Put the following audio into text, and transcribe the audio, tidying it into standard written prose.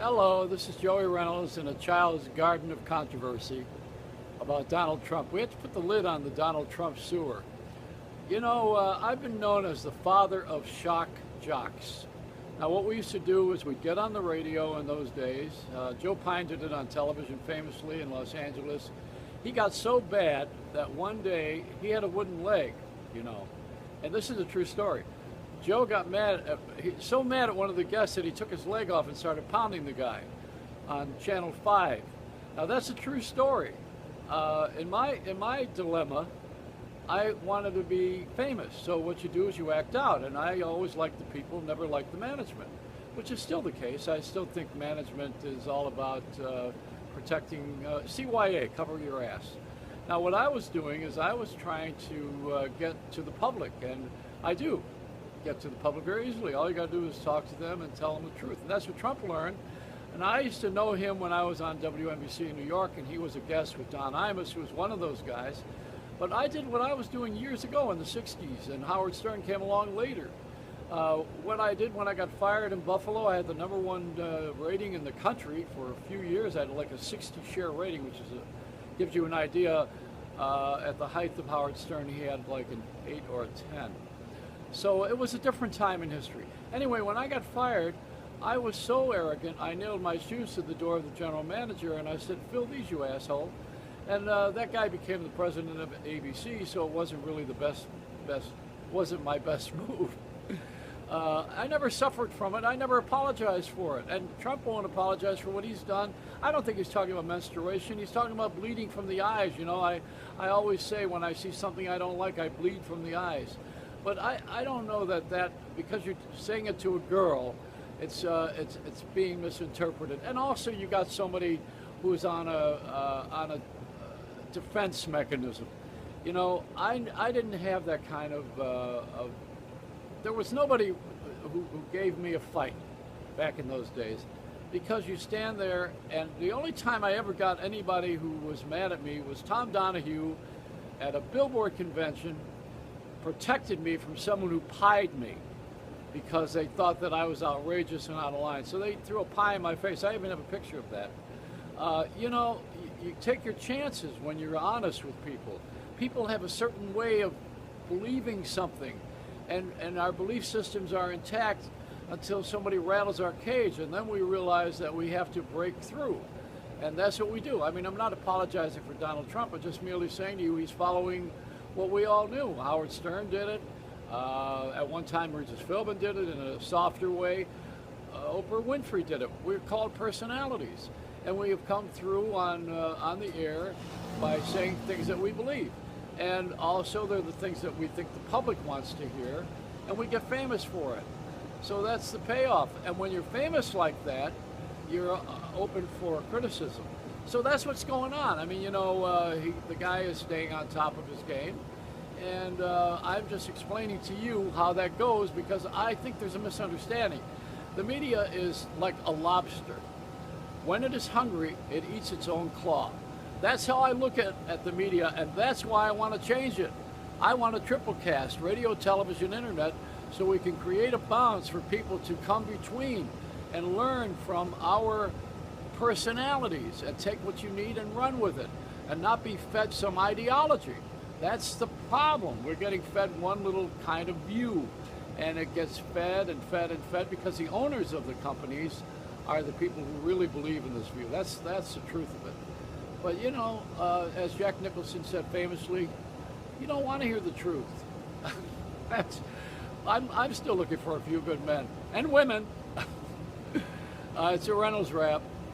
Hello, this is Joey Reynolds in a child's garden of controversy about Donald Trump. We have to put the lid on the Donald Trump sewer. I've been known as the father of shock jocks. Now, what we used to do is we'd get on the radio in those days. Joe Pine did it on television famously in Los Angeles. He got so bad that one day he had a wooden leg, and this is a true story. Joe got so mad at one of the guests that he took his leg off and started pounding the guy on Channel 5. Now that's a true story. In my dilemma, I wanted to be famous. So what you do is you act out, and I always liked the people, never liked the management, which is still the case. I still think management is all about protecting CYA, cover your ass. Now what I was doing is I was trying to get to the public, and I do get to the public very easily. All you got to do is talk to them and tell them the truth. And that's what Trump learned. And I used to know him when I was on WNBC in New York, and he was a guest with Don Imus, who was one of those guys. But I did what I was doing years ago in the 60s, and Howard Stern came along later. What I did when I got fired in Buffalo, I had the #1 rating in the country for a few years. I had like a 60 share rating, which gives you an idea. At the height of Howard Stern, he had like an 8 or a 10. So it was a different time in history. Anyway, when I got fired, I was so arrogant, I nailed my shoes to the door of the general manager and I said, "Fill these, you asshole." And that guy became the president of ABC, so it wasn't really wasn't my best move. I never suffered from it. I never apologized for it. And Trump won't apologize for what he's done. I don't think he's talking about menstruation. He's talking about bleeding from the eyes. I always say when I see something I don't like, I bleed from the eyes. But I don't know that because you're saying it to a girl, it's being misinterpreted. And also you got somebody who's on a defense mechanism. I didn't have that kind of there was nobody who gave me a fight back in those days, because you stand there, and the only time I ever got anybody who was mad at me was Tom Donahue at a Billboard convention. Protected me from someone who pied me because they thought that I was outrageous and out of line. So they threw a pie in my face. I even have a picture of that. You take your chances when you're honest with people. People have a certain way of believing something, and our belief systems are intact until somebody rattles our cage, and then we realize that we have to break through. And that's what we do. I mean, I'm not apologizing for Donald Trump. I'm just merely saying to you he's following what we all knew. Howard Stern did it. At one time, Regis Philbin did it in a softer way. Oprah Winfrey did it. We're called personalities, and we have come through on the air by saying things that we believe, and also they're the things that we think the public wants to hear, and we get famous for it. So that's the payoff. And when you're famous like that, you're open for criticism. So that's what's going on. I mean, the guy is staying on top of his game, and I'm just explaining to you how that goes, because I think there's a misunderstanding. The media is like a lobster. When it is hungry, it eats its own claw. That's how I look at the media, and that's why I want to change it. I want a triple cast, radio, television, internet, so we can create a balance for people to come between and learn from our personalities and take what you need and run with it, and not be fed some ideology. That's the problem. We're getting fed one little kind of view, and it gets fed and fed and fed because the owners of the companies are the people who really believe in this view. That's the truth of it. But as Jack Nicholson said famously, you don't want to hear the truth. I'm still looking for a few good men and women. It's a Reynolds rap.